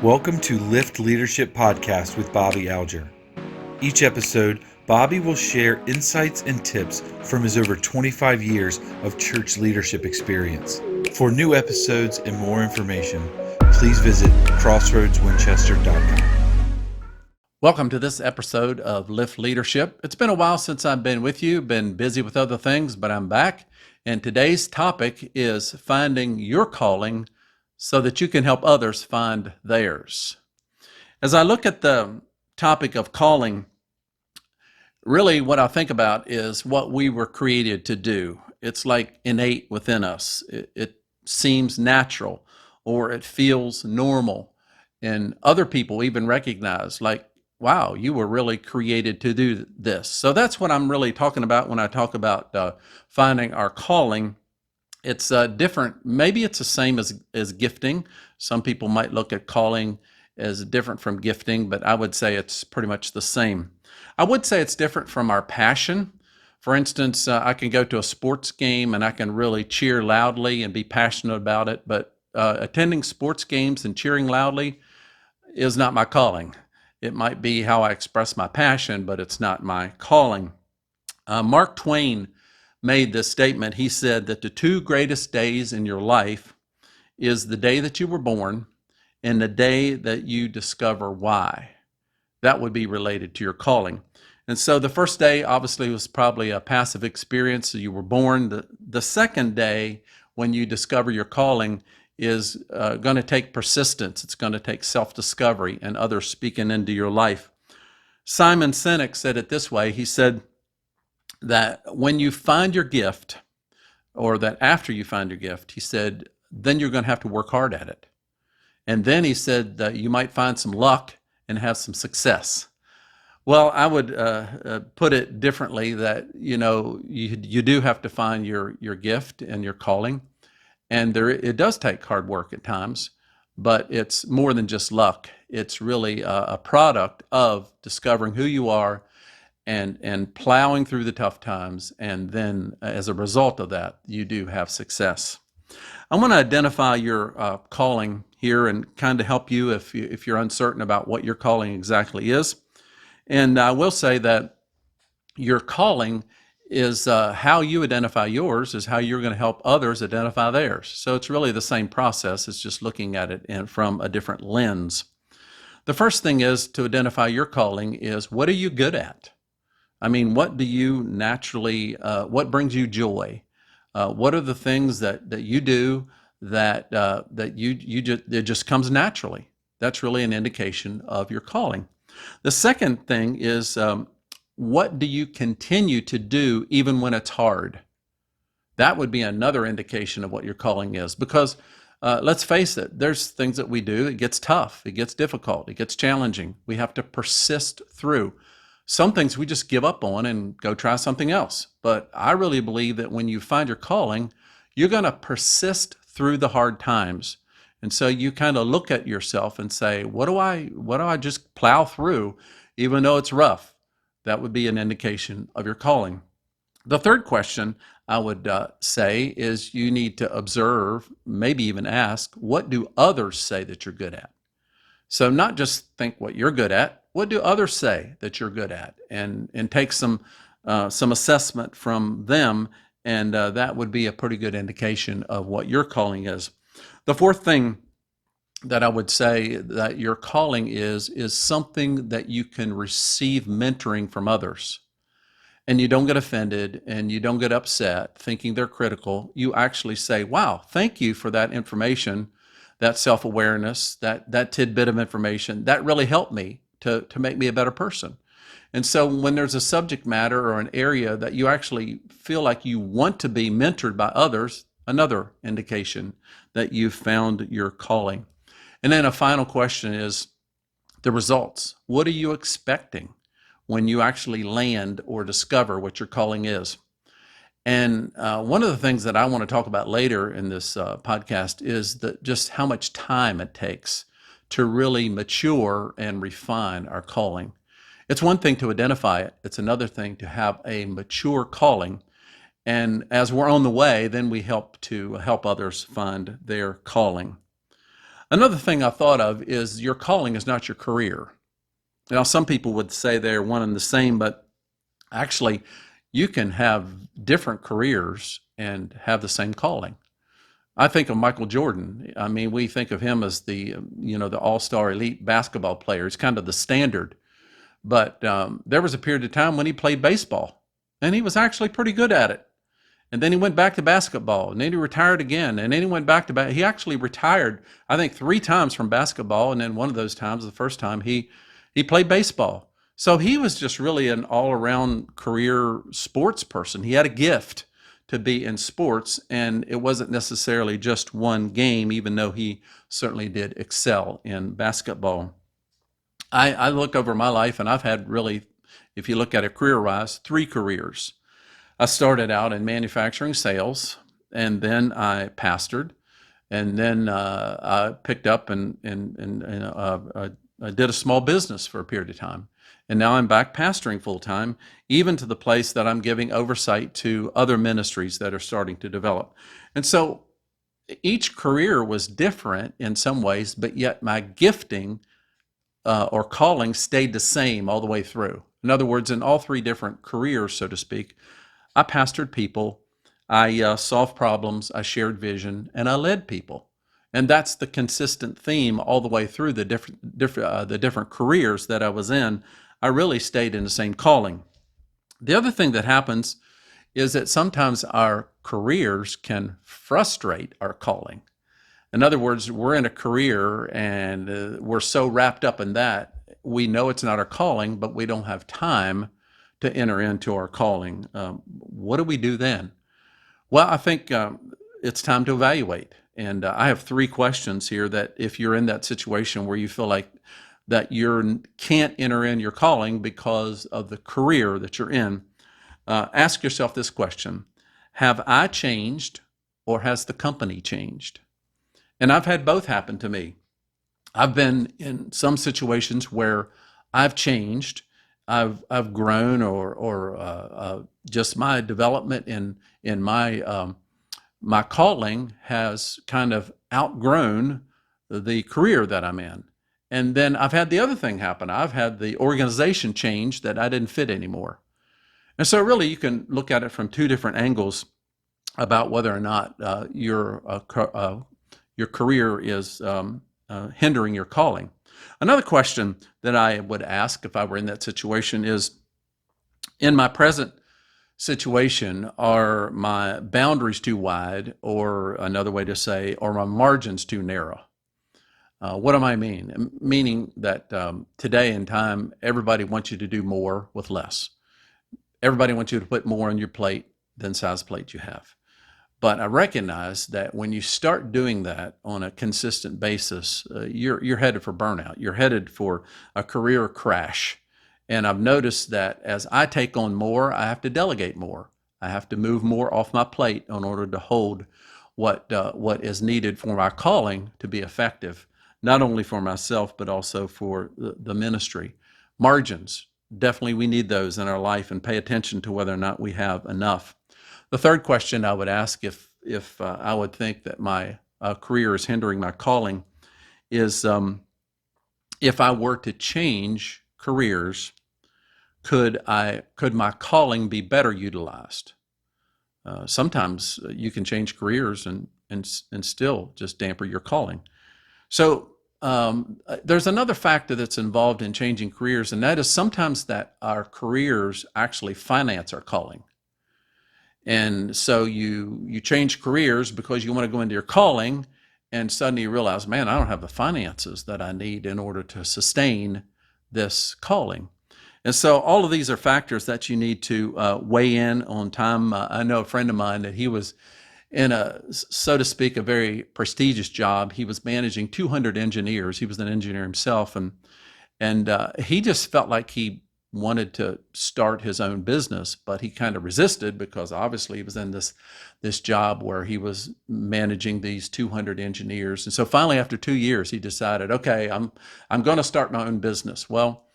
Welcome to Lift Leadership Podcast with Bobby Alger. Each episode, Bobby will share insights and tips from his over 25 years of church leadership experience. For new episodes and more information, please visit crossroadswinchester.com. Welcome to this episode of Lift Leadership. It's been a while since I've been with you, been busy with other things, but I'm back. And today's topic is finding your calling so that you can help others find theirs. As I look at the topic of calling, really what I think about is what we were created to do. It's like innate within us. It seems natural, or it feels normal. And other people even recognize, like, wow, you were really created to do this. So that's what I'm really talking about when I talk about finding our calling. It's different. Maybe it's the same as gifting. Some people might look at calling as different from gifting, but I would say it's pretty much the same. I would say it's different from our passion. For instance, I can go to a sports game and I can really cheer loudly and be passionate about it, but attending sports games and cheering loudly is not my calling. It might be how I express my passion, but it's not my calling. Mark Twain made this statement. He said that the two greatest days in your life is the day that you were born and the day that you discover why. That would be related to your calling. And so the first day obviously was probably a passive experience. So you were born. The second day, when you discover your calling, is going to take persistence. It's going to take self-discovery and others speaking into your life. Simon Sinek said it this way. He said that when you find your gift, or that after you find your gift, he said, then you're going to have to work hard at it. And then he said that you might find some luck and have some success. Well, I would put it differently, that you do have to find your gift and your calling. And it does take hard work at times, but it's more than just luck. It's really a product of discovering who you are and plowing through the tough times. And then as a result of that, you do have success. I want to identify your calling here and kind of help you if you're uncertain about what your calling exactly is. And I will say that your calling is how you identify yours is how you're going to help others identify theirs. So it's really the same process. It's just looking at it from a different lens. The first thing is to identify your calling is, what are you good at? I mean, what do you naturally, what brings you joy? What are the things that you do that it just comes naturally? That's really an indication of your calling. The second thing is, what do you continue to do even when it's hard? That would be another indication of what your calling is, because let's face it, there's things that we do, it gets tough, it gets difficult, it gets challenging. We have to persist through. Some things we just give up on and go try something else. But I really believe that when you find your calling, you're going to persist through the hard times. And so you kind of look at yourself and say, what do I just plow through, even though it's rough? That would be an indication of your calling. The third question I would say is, you need to observe, maybe even ask, what do others say that you're good at? So not just think what you're good at, what do others say that you're good at? And take some assessment from them, and that would be a pretty good indication of what your calling is. The fourth thing that I would say that your calling is something that you can receive mentoring from others. And you don't get offended and you don't get upset thinking they're critical. You actually say, wow, thank you for that information, that self-awareness, that tidbit of information. That really helped me to make me a better person. And so when there's a subject matter or an area that you actually feel like you want to be mentored by others, another indication that you've found your calling. And then a final question is the results. What are you expecting when you actually land or discover what your calling is? And one of the things that I want to talk about later in this podcast is just how much time it takes to really mature and refine our calling. It's one thing to identify it. It's another thing to have a mature calling. And as we're on the way, then we help others find their calling. Another thing I thought of is your calling is not your career. Now, some people would say they're one and the same, but actually, you can have different careers and have the same calling. I think of Michael Jordan. I mean, we think of him as the all-star elite basketball player. He's kind of the standard. But there was a period of time when he played baseball, and he was actually pretty good at it. And then he went back to basketball, and then he retired again, and then he went back to. He actually retired, I think, 3 times from basketball, and then one of those times, the first time, he played baseball. So he was just really an all-around career sports person. He had a gift to be in sports, and it wasn't necessarily just one game, even though he certainly did excel in basketball. I look over my life, and I've had really, if you look at it career-wise, 3 careers. I started out in manufacturing sales, and then I pastored, and then I picked up and I did a small business for a period of time. And now I'm back pastoring full time, even to the place that I'm giving oversight to other ministries that are starting to develop. And so each career was different in some ways, but yet my gifting or calling stayed the same all the way through. In other words, in all 3 different careers, so to speak, I pastored people, I solved problems, I shared vision, and I led people. And that's the consistent theme all the way through the different careers that I was in. I really stayed in the same calling. The other thing that happens is that sometimes our careers can frustrate our calling. In other words, we're in a career and we're so wrapped up in that, we know it's not our calling, but we don't have time to enter into our calling. What do we do then? Well, I think it's time to evaluate. And I have 3 questions here that if you're in that situation where you feel like that you can't enter in your calling because of the career that you're in, ask yourself this question: have I changed, or has the company changed? And I've had both happen to me. I've been in some situations where I've changed, I've grown, or just my development in my calling has kind of outgrown the career that I'm in. And then I've had the other thing happen. I've had the organization change that I didn't fit anymore. And so really you can look at it from 2 different angles about whether or not your career is hindering your calling. Another question that I would ask if I were in that situation is, in my present situation, are my boundaries too wide, or another way to say, are my margins too narrow? What do I mean? Meaning that today in time, everybody wants you to do more with less. Everybody wants you to put more on your plate than size plate you have. But I recognize that when you start doing that on a consistent basis, you're headed for burnout. You're headed for a career crash. And I've noticed that as I take on more, I have to delegate more. I have to move more off my plate in order to hold what is needed for my calling to be effective, not only for myself, but also for the ministry. Margins, definitely we need those in our life, and pay attention to whether or not we have enough. The third question I would ask if I would think that my career is hindering my calling is, if I were to change careers, could my calling be better utilized? Sometimes you can change careers and still just damper your calling. So there's another factor that's involved in changing careers, and that is sometimes that our careers actually finance our calling. And so you change careers because you want to go into your calling, and suddenly you realize, man, I don't have the finances that I need in order to sustain this calling. And so all of these are factors that you need to weigh in on time. I know a friend of mine that he was in so to speak, a very prestigious job. He was managing 200 engineers. He was an engineer himself, and he just felt like he wanted to start his own business, but he kind of resisted because obviously he was in this job where he was managing these 200 engineers. And so finally, after 2 years, he decided, okay, I'm going to start my own business. Well,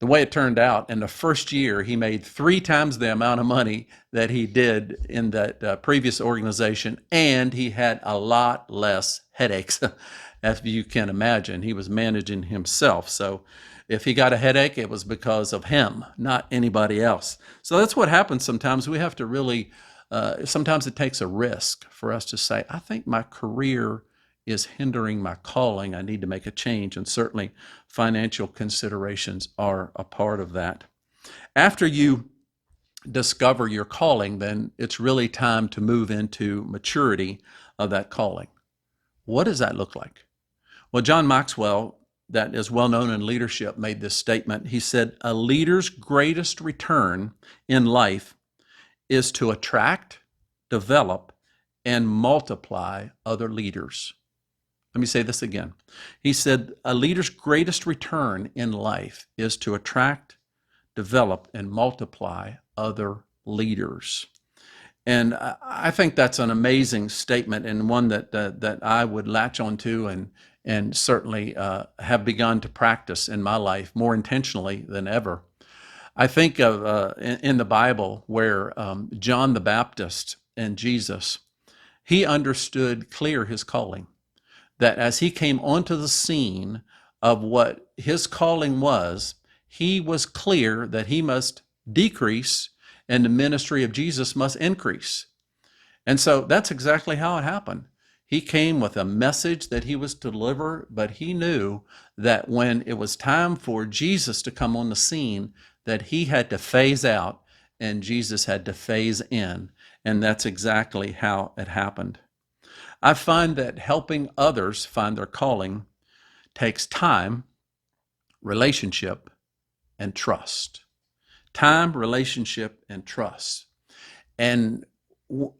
the way it turned out, in the first year, he made 3 times the amount of money that he did in that previous organization, and he had a lot less headaches. as you can imagine. He was managing himself. So if he got a headache, it was because of him, not anybody else. So that's what happens sometimes. We have to really, sometimes it takes a risk for us to say, I think my career is hindering my calling. I need to make a change. And certainly financial considerations are a part of that. After you discover your calling, then it's really time to move into maturity of that calling. What does that look like? Well, John Maxwell, that is well known in leadership, made this statement. He said, a leader's greatest return in life is to attract, develop, and multiply other leaders. Let me say this again. He said, a leader's greatest return in life is to attract, develop, and multiply other leaders. And I think that's an amazing statement, and one that I would latch onto and certainly have begun to practice in my life more intentionally than ever. I think of in the Bible where John the Baptist and Jesus, he understood clear his calling, that as he came onto the scene of what his calling was, he was clear that he must decrease and the ministry of Jesus must increase. And so that's exactly how it happened. He came with a message that he was to deliver, but he knew that when it was time for Jesus to come on the scene, that he had to phase out and Jesus had to phase in. And that's exactly how it happened. I find that helping others find their calling takes time, relationship, and trust. Time, relationship, and trust. And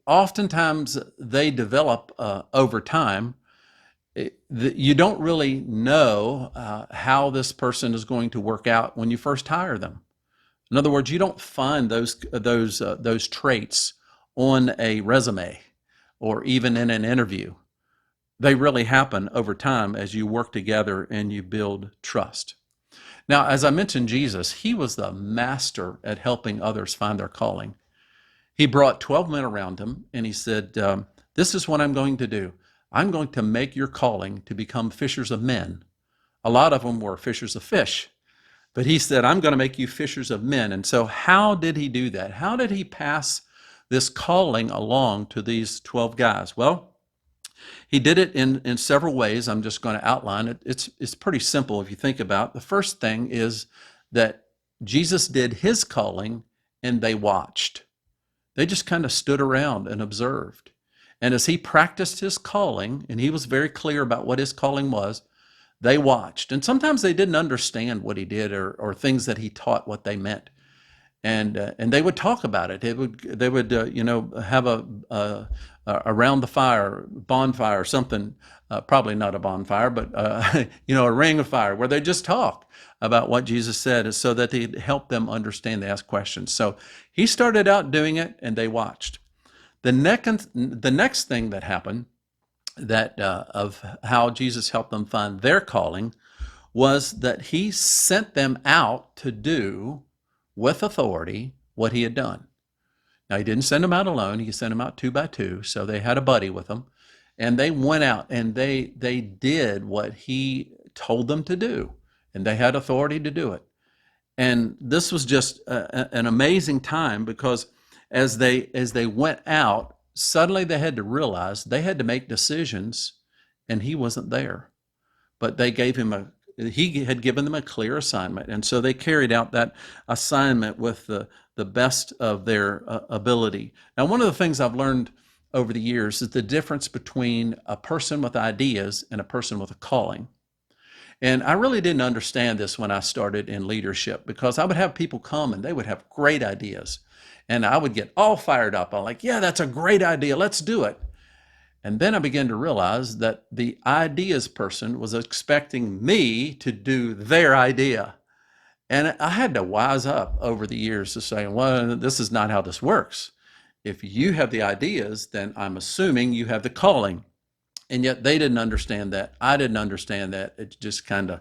oftentimes they develop over time. You don't really know how this person is going to work out when you first hire them. In other words, you don't find those traits on a resume or even in an interview. They really happen over time as you work together and you build trust. Now, as I mentioned, Jesus, he was the master at helping others find their calling. He brought 12 men around him and he said, this is what I'm going to do. I'm going to make your calling to become fishers of men. A lot of them were fishers of fish, but he said, I'm going to make you fishers of men. And so how did he do that? How did he pass this calling along to these 12 guys? Well, he did it in several ways. I'm just going to outline it. It's pretty simple if you think about it. The first thing is that Jesus did his calling and they watched. They just kind of stood around and observed. And as he practiced his calling, and he was very clear about what his calling was, they watched. And sometimes they didn't understand what he did or things that he taught what they meant. And they would talk about it. They would have a around the fire, bonfire, something, probably not a bonfire, but a ring of fire where they just talk about what Jesus said, so that he'd help them understand. They ask questions. So he started out doing it, and they watched. The next thing that happened, that of how Jesus helped them find their calling, was that he sent them out to do with authority what he had done. Now, he didn't send them out alone. He sent them out 2 by 2. So they had a buddy with them. And they went out and they did what he told them to do. And they had authority to do it. And this was just an amazing time, because as they went out, suddenly they had to realize they had to make decisions, and he wasn't there. But they gave him he had given them a clear assignment. And so they carried out that assignment with the best of their ability. Now, one of the things I've learned over the years is the difference between a person with ideas and a person with a calling. And I really didn't understand this when I started in leadership, because I would have people come and they would have great ideas. And I would get all fired up. I'm like, yeah, that's a great idea. Let's do it. And then I began to realize that the ideas person was expecting me to do their idea. And I had to wise up over the years to say, well, this is not how this works. If you have the ideas, then I'm assuming you have the calling. And yet they didn't understand that. I didn't understand that. It just kind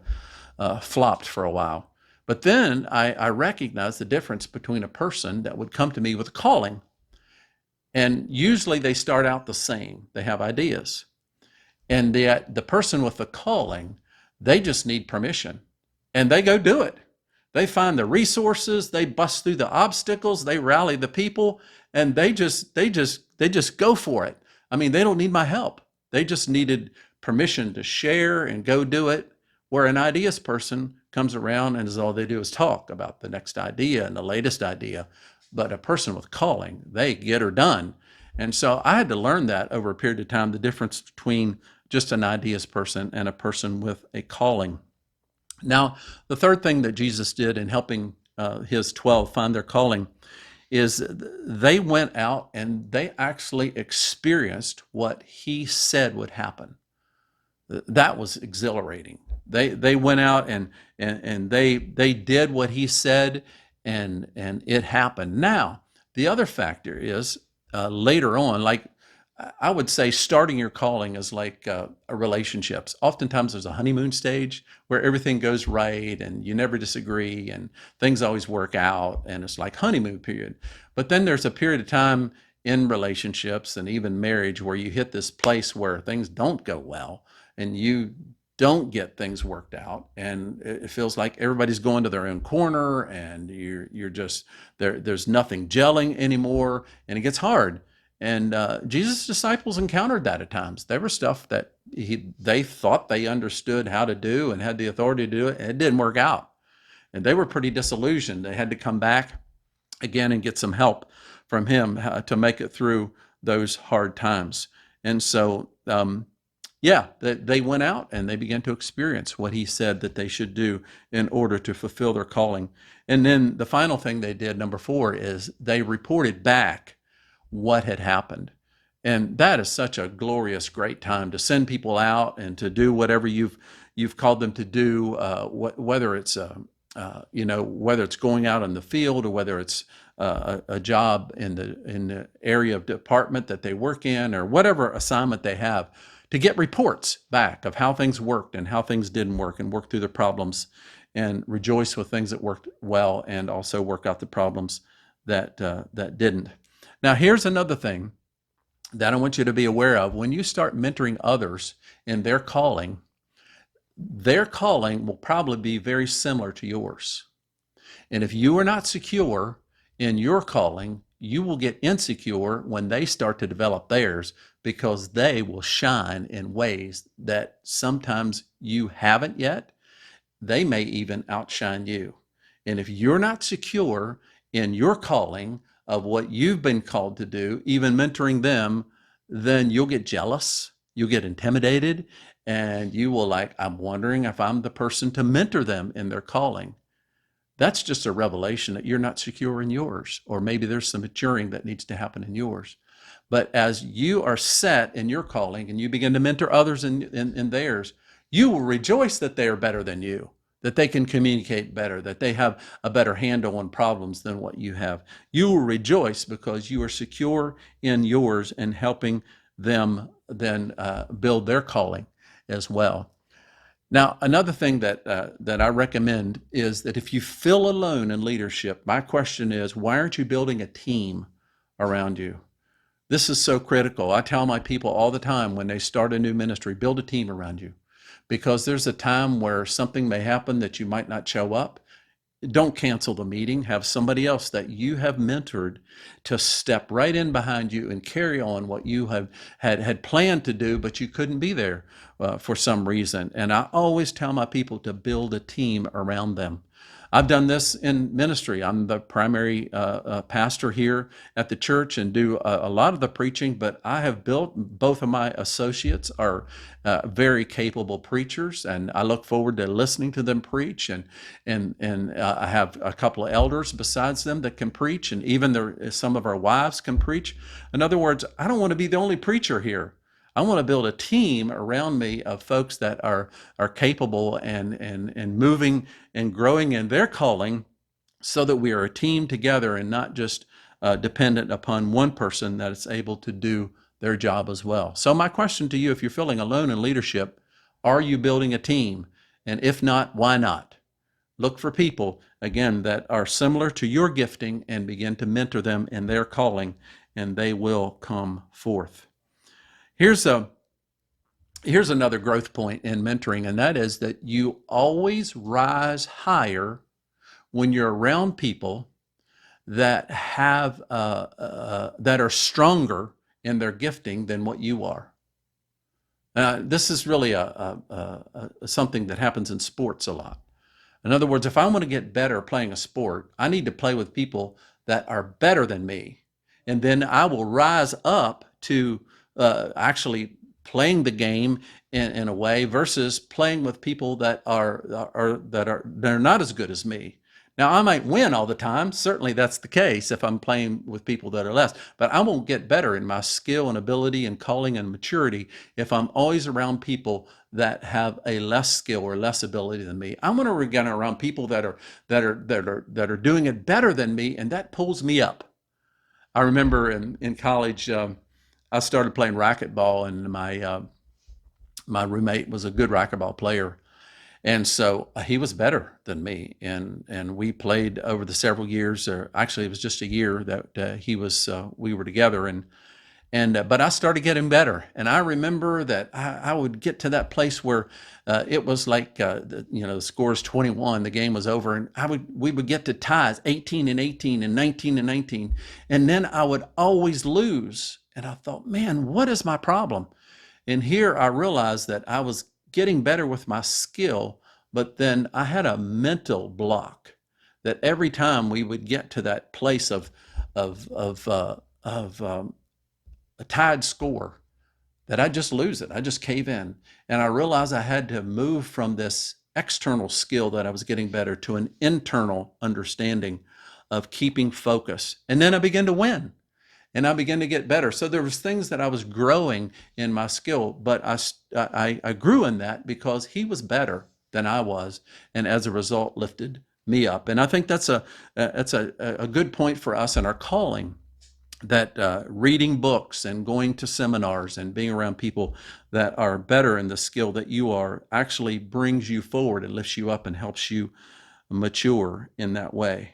of flopped for a while. But then I recognized the difference between a person that would come to me with a calling. And usually they start out the same. They have ideas. And yet the person with the calling, they just need permission and they go do it. They find the resources, they bust through the obstacles, they rally the people, and they just go for it. I mean, they don't need my help. They just needed permission to share and go do it. Where an ideas person comes around and all they do is talk about the next idea and the latest idea. But a person with calling, they get her done. And so I had to learn that over a period of time, the difference between just an ideas person and a person with a calling. Now, the third thing that Jesus did in helping his 12 find their calling is they went out and they actually experienced what he said would happen. That was exhilarating. They went out and they did what he said, and it happened. Now, the other factor is later on, like I would say, starting your calling is like relationships. Oftentimes, there's a honeymoon stage where everything goes right, and you never disagree, and things always work out, and it's like honeymoon period. But then there's a period of time in relationships and even marriage where you hit this place where things don't go well, and you don't get things worked out, and it feels like everybody's going to their own corner, and you're just there. There's nothing gelling anymore, and it gets hard. And Jesus' disciples encountered that at times. There was stuff that they thought they understood how to do and had the authority to do it, and it didn't work out. And they were pretty disillusioned. They had to come back again and get some help from him to make it through those hard times. And so, yeah, they went out and they began to experience what he said that they should do in order to fulfill their calling. And then the final thing they did, number 4, is they reported back what had happened. And that is such a glorious, great time to send people out and to do whatever you've called them to do, whether it's whether it's going out in the field or whether it's a job in the area of department that they work in or whatever assignment they have, to get reports back of how things worked and how things didn't work, and work through the problems and rejoice with things that worked well and also work out the problems that didn't. Now, here's another thing that I want you to be aware of. When you start mentoring others in their calling will probably be very similar to yours. And if you are not secure in your calling, you will get insecure when they start to develop theirs, because they will shine in ways that sometimes you haven't yet. They may even outshine you. And if you're not secure in your calling of what you've been called to do, even mentoring them, then you'll get jealous, you'll get intimidated, and you will I'm wondering if I'm the person to mentor them in their calling. That's just a revelation that you're not secure in yours, or maybe there's some maturing that needs to happen in yours. But as you are set in your calling and you begin to mentor others in theirs, you will rejoice that they are better than you, that they can communicate better, that they have a better handle on problems than what you have. You will rejoice because you are secure in yours and helping them then build their calling as well. Now, another thing that I recommend is that if you feel alone in leadership, my question is, why aren't you building a team around you? This is so critical. I tell my people all the time when they start a new ministry, build a team around you, because there's a time where something may happen that you might not show up. Don't cancel the meeting. Have somebody else that you have mentored to step right in behind you and carry on what you have had planned to do, but you couldn't be there for some reason. And I always tell my people to build a team around them. I've done this in ministry. I'm the primary pastor here at the church and do a lot of the preaching, but I have built, both of my associates are very capable preachers, and I look forward to listening to them preach. And I have a couple of elders besides them that can preach, and even some of our wives can preach. In other words, I don't want to be the only preacher here. I want to build a team around me of folks that are capable and moving and growing in their calling, so that we are a team together and not just dependent upon one person that is able to do their job as well. So my question to you, if you're feeling alone in leadership, are you building a team? And if not, why not? Look for people, again, that are similar to your gifting and begin to mentor them in their calling, and they will come forth. Here's Here's another growth point in mentoring, and that is that you always rise higher when you're around people that have that are stronger in their gifting than what you are. This is really something that happens in sports a lot. In other words, if I want to get better playing a sport, I need to play with people that are better than me. And then I will rise up to actually playing the game in a way versus playing with people that are not as good as me. Now, I might win all the time. Certainly that's the case if I'm playing with people that are less, but I won't get better in my skill and ability and calling and maturity if I'm always around people that have a less skill or less ability than me. I'm going to get around people that are doing it better than me, and that pulls me up. I remember in college, I started playing racquetball, and my roommate was a good racquetball player, and so he was better than me, and we played over the several years. Or actually, it was just a year that we were together, and but I started getting better, and I remember that I would get to that place where it was like the score's 21, the game was over, and we would get to ties, 18 and 18 and 19 and 19, and then I would always lose, and I thought, man, what is my problem? And here I realized that I was getting better with my skill, but then I had a mental block that every time we would get to that place of a tied score, that I just lose it. I just cave in. And I realized I had to move from this external skill that I was getting better to an internal understanding of keeping focus. And then I began to win and I began to get better. So there was things that I was growing in my skill, but I grew in that because he was better than I was. And as a result, lifted me up. And I think that's a good point for us in our calling, that reading books and going to seminars and being around people that are better in the skill that you are actually brings you forward and lifts you up and helps you mature in that way.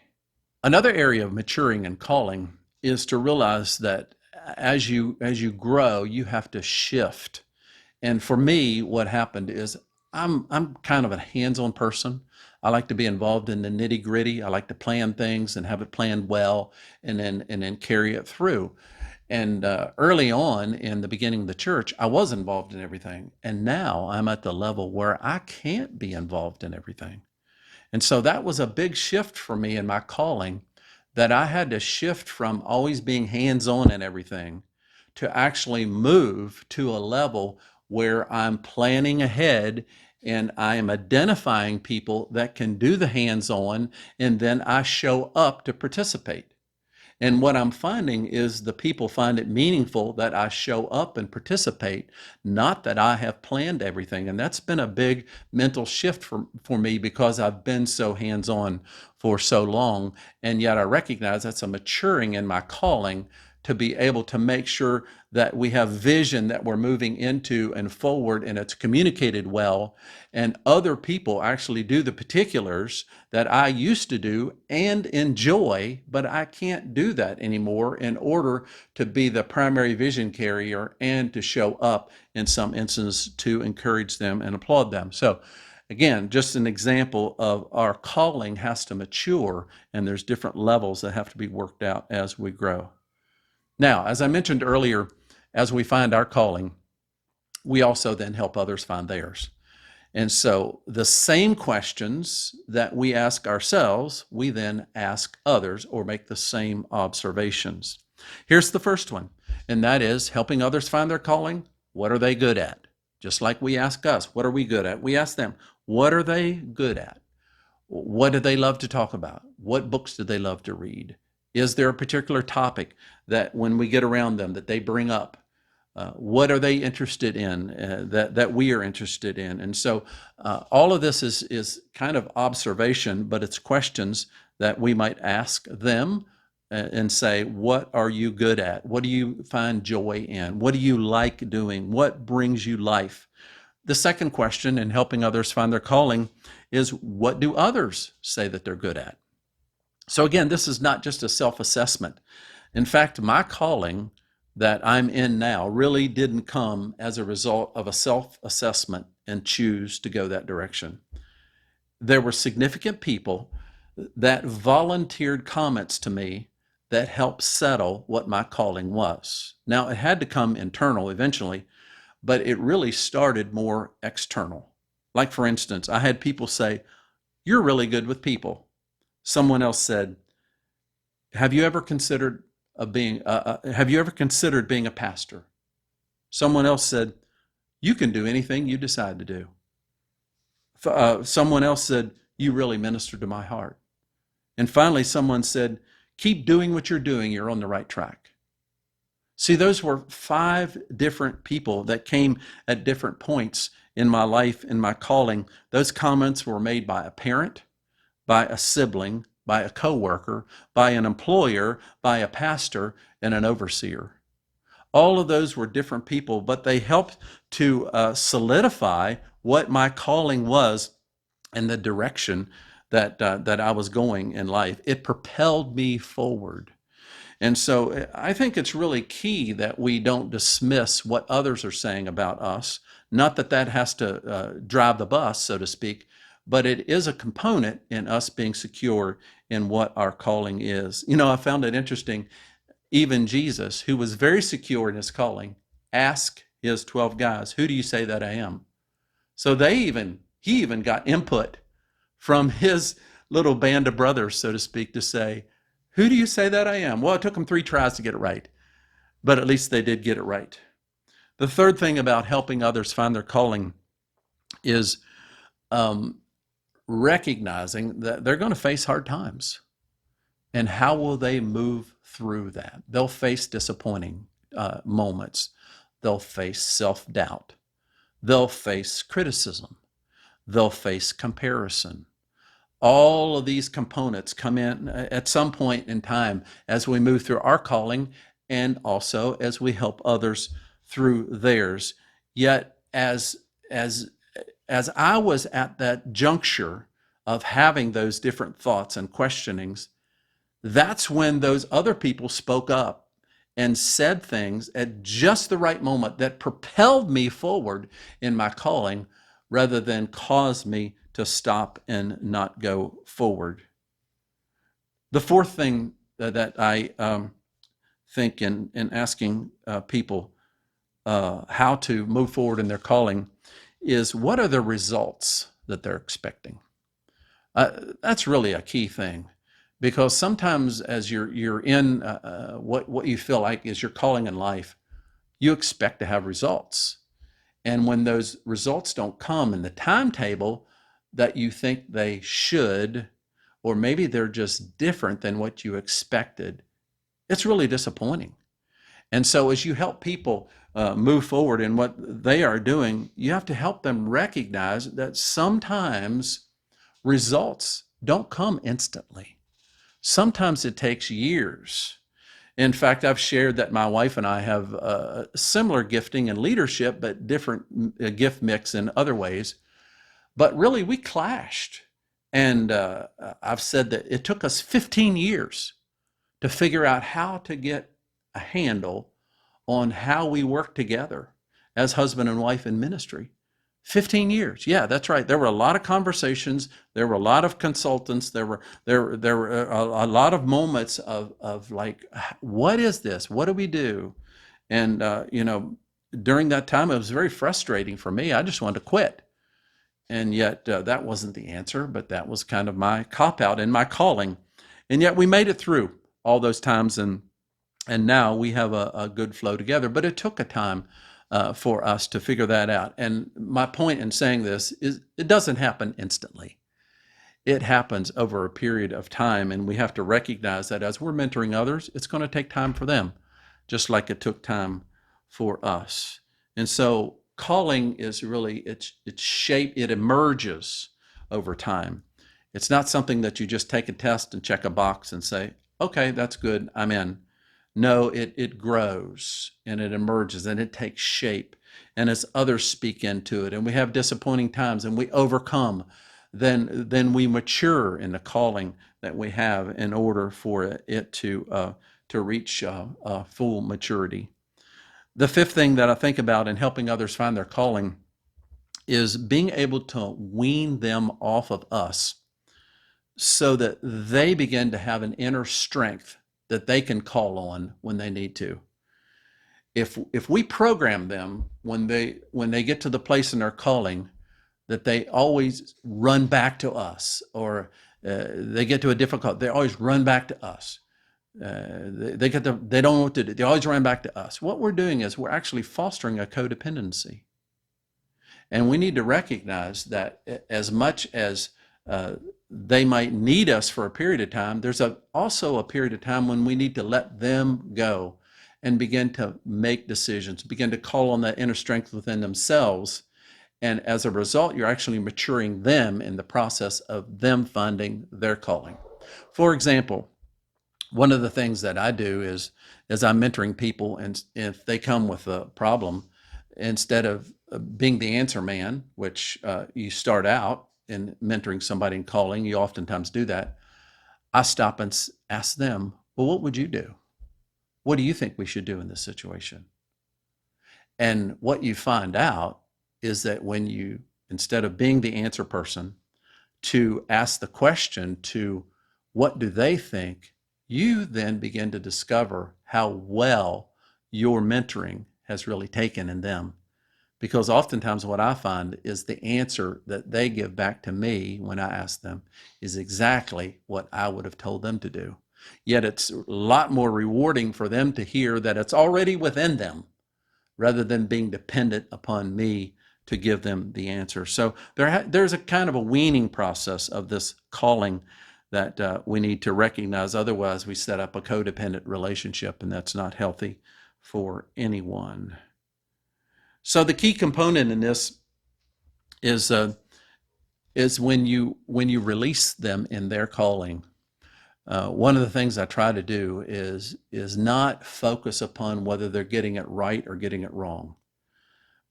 Another area of maturing and calling is to realize that as you grow, you have to shift. And for me, what happened is I'm kind of a hands-on person. I like to be involved in the nitty-gritty. I like to plan things and have it planned well, and then carry it through. And early on in the beginning of the church, I was involved in everything. And now I'm at the level where I can't be involved in everything. And so that was a big shift for me in my calling, that I had to shift from always being hands-on in everything to actually move to a level where I'm planning ahead and I am identifying people that can do the hands-on, and then I show up to participate. And what I'm finding is the people find it meaningful that I show up and participate, not that I have planned everything. And that's been a big mental shift for me because I've been so hands-on for so long. And yet I recognize that's a maturing in my calling to be able to make sure that we have vision that we're moving into and forward, and it's communicated well, and other people actually do the particulars that I used to do and enjoy, but I can't do that anymore in order to be the primary vision carrier and to show up in some instance to encourage them and applaud them. So again, just an example of our calling has to mature, and there's different levels that have to be worked out as we grow. Now, as I mentioned earlier, as we find our calling, we also then help others find theirs. And so the same questions that we ask ourselves, we then ask others or make the same observations. Here's the first one, and that is helping others find their calling. What are they good at? Just like we ask us, what are we good at? We ask them, what are they good at? What do they love to talk about? What books do they love to read? Is there a particular topic that when we get around them that they bring up? What are they interested in that we are interested in? And so all of this is kind of observation, but it's questions that we might ask them and say, what are you good at? What do you find joy in? What do you like doing? What brings you life? The second question in helping others find their calling is, what do others say that they're good at? So again, this is not just a self-assessment. In fact, my calling that I'm in now really didn't come as a result of a self-assessment and choose to go that direction. There were significant people that volunteered comments to me that helped settle what my calling was. Now, it had to come internal eventually, but it really started more external. Like, for instance, I had people say, "You're really good with people." Someone else said, "Have you ever considered have you ever considered being a pastor?" Someone else said, "You can do anything you decide to do." Someone else said, "You really minister to my heart." And finally, someone said, "Keep doing what you're doing. You're on the right track." See, those were 5 different people that came at different points in my life, in my calling. Those comments were made by a parent, by a sibling, by a coworker, by an employer, by a pastor, and an overseer. All of those were different people, but they helped to solidify what my calling was and the direction that I was going in life. It propelled me forward. And so I think it's really key that we don't dismiss what others are saying about us. Not that that has to drive the bus, so to speak, but it is a component in us being secure in what our calling is. You know, I found it interesting. Even Jesus, who was very secure in his calling, asked his 12 guys, "Who do you say that I am?" So he even got input from his little band of brothers, so to speak, to say, "Who do you say that I am?" Well, it took them 3 tries to get it right, but at least they did get it right. The third thing about helping others find their calling is um, recognizing that they're going to face hard times. And how will they move through that? They'll face disappointing moments. They'll face self-doubt. They'll face criticism. They'll face comparison. All of these components come in at some point in time as we move through our calling and also as we help others through theirs. Yet as as I was at that juncture of having those different thoughts and questionings, that's when those other people spoke up and said things at just the right moment that propelled me forward in my calling rather than caused me to stop and not go forward. The fourth thing that I think in asking people how to move forward in their calling is, what are the results that they're expecting? That's really a key thing, because sometimes as you're in what you feel like is your calling in life, you expect to have results. And when those results don't come in the timetable that you think they should, or maybe they're just different than what you expected, it's really disappointing. And so as you help people move forward in what they are doing, you have to help them recognize that sometimes results don't come instantly. Sometimes it takes years. In fact, I've shared that my wife and I have similar gifting and leadership, but different gift mix in other ways. But really, we clashed. And I've said that it took us 15 years to figure out how to get a handle on how we work together as husband and wife in ministry. 15 years. Yeah, that's right. There were a lot of conversations. There were a lot of consultants. There were a lot of moments of like, what is this? What do we do? And during that time, it was very frustrating for me. I just wanted to quit. And yet that wasn't the answer, but that was kind of my cop out in my calling. And yet we made it through all those times, and now we have a good flow together. But it took a time for us to figure that out. And my point in saying this is, it doesn't happen instantly. It happens over a period of time, and we have to recognize that as we're mentoring others, it's going to take time for them, just like it took time for us. And so calling is really, it's shape, it emerges over time. It's not something that you just take a test and check a box and say, okay, that's good, I'm in. No, it grows and it emerges and it takes shape. And as others speak into it and we have disappointing times and we overcome, then we mature in the calling that we have in order for it to reach full maturity. The fifth thing that I think about in helping others find their calling is being able to wean them off of us so that they begin to have an inner strength that they can call on when they need to. If we program them when they get to the place in their calling that they always run back to us, or they get to a difficult, they always run back to us. They don't know what to do. They always run back to us. What we're doing is we're actually fostering a codependency. And we need to recognize that as much as they might need us for a period of time, there's also a period of time when we need to let them go and begin to make decisions, begin to call on that inner strength within themselves. And as a result, you're actually maturing them in the process of them finding their calling. For example, one of the things that I do is, as I'm mentoring people, and if they come with a problem, instead of being the answer man, which you start out in mentoring somebody and calling, you oftentimes do that. I stop and ask them, well, what would you do? What do you think we should do in this situation? And what you find out is that when you, instead of being the answer person, to ask the question to what do they think, you then begin to discover how well your mentoring has really taken in them. Because oftentimes what I find is the answer that they give back to me when I ask them is exactly what I would have told them to do. Yet it's a lot more rewarding for them to hear that it's already within them rather than being dependent upon me to give them the answer. So there's a kind of a weaning process of this calling that we need to recognize. Otherwise, we set up a codependent relationship, and that's not healthy for anyone. So the key component in this is when you release them in their calling. One of the things I try to do is not focus upon whether they're getting it right or getting it wrong,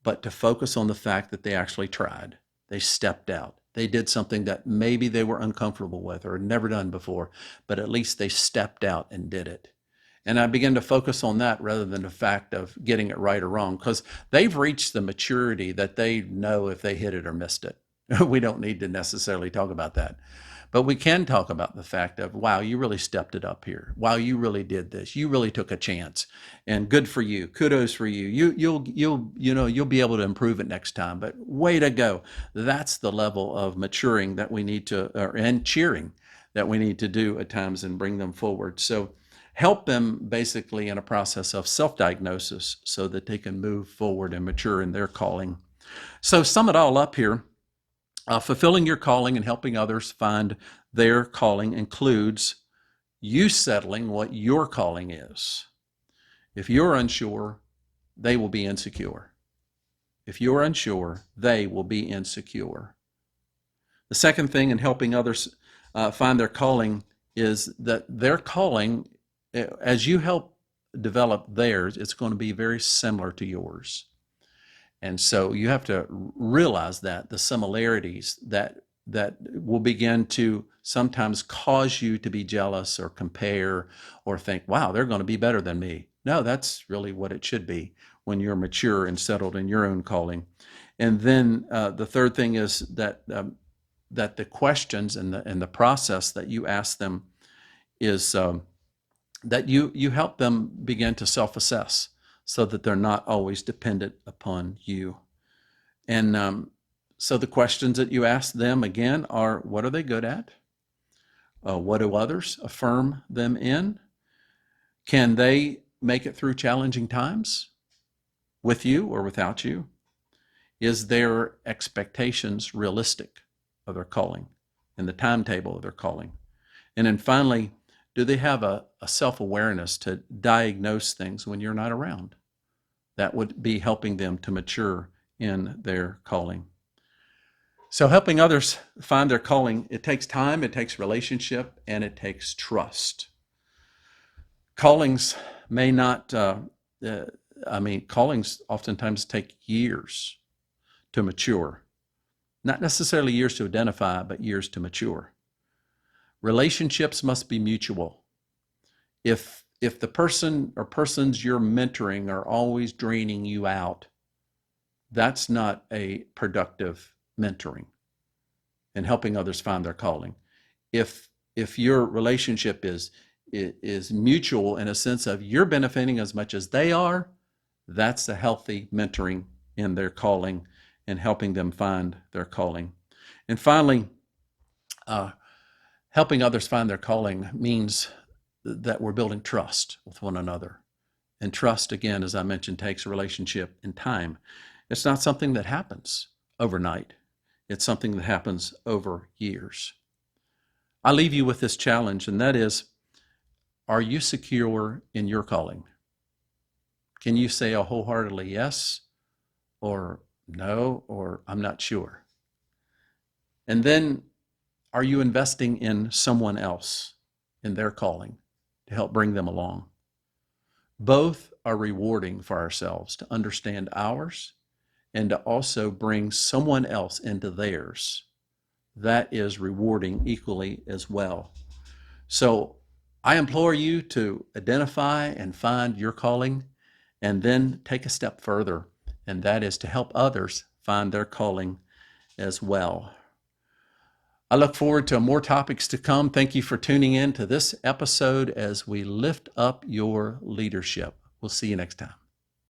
but to focus on the fact that they actually tried. They stepped out. They did something that maybe they were uncomfortable with or had never done before, but at least they stepped out and did it. And I begin to focus on that rather than the fact of getting it right or wrong, because they've reached the maturity that they know if they hit it or missed it. We don't need to necessarily talk about that. But we can talk about the fact of, wow, you really stepped it up here. Wow, you really did this. You really took a chance, and good for you. Kudos for you. You'll be able to improve it next time. But way to go. That's the level of maturing that we need to, and cheering that we need to do at times and bring them forward. So help them basically in a process of self-diagnosis so that they can move forward and mature in their calling. So sum it all up here. Fulfilling your calling and helping others find their calling includes you settling what your calling is. If you're unsure, they will be insecure. If you're unsure, they will be insecure. The second thing in helping others find their calling is that their calling, as you help develop theirs, it's going to be very similar to yours. And so you have to realize that the similarities that will begin to sometimes cause you to be jealous or compare or think, wow, they're going to be better than me. No, that's really what it should be when you're mature and settled in your own calling. And then the third thing is that the questions and the process that you ask them is that you help them begin to self-assess, so that they're not always dependent upon you. And so the questions that you ask them, again, are what are they good at? What do others affirm them in? Can they make it through challenging times with you or without you? Is their expectations realistic of their calling and the timetable of their calling? And then finally, do they have a self-awareness to diagnose things when you're not around? That would be helping them to mature in their calling. So helping others find their calling, it takes time, it takes relationship, and it takes trust. Callings may not, callings oftentimes take years to mature. Not necessarily years to identify, but years to mature. Relationships must be mutual. If If the person or persons you're mentoring are always draining you out, that's not a productive mentoring and helping others find their calling. If your relationship is mutual in a sense of you're benefiting as much as they are, that's a healthy mentoring in their calling and helping them find their calling. And finally, helping others find their calling means that we're building trust with one another. And trust, again, as I mentioned, takes a relationship and time. It's not something that happens overnight. It's something that happens over years. I leave you with this challenge, and that is, are you secure in your calling? Can you say a wholeheartedly yes, or no, or I'm not sure? And then, are you investing in someone else, in their calling, to help bring them along? Both are rewarding for ourselves to understand ours and to also bring someone else into theirs. That is rewarding equally as well. So I implore you to identify and find your calling and then take a step further, and that is to help others find their calling as well. I look forward to more topics to come. Thank you for tuning in to this episode as we lift up your leadership. We'll see you next time.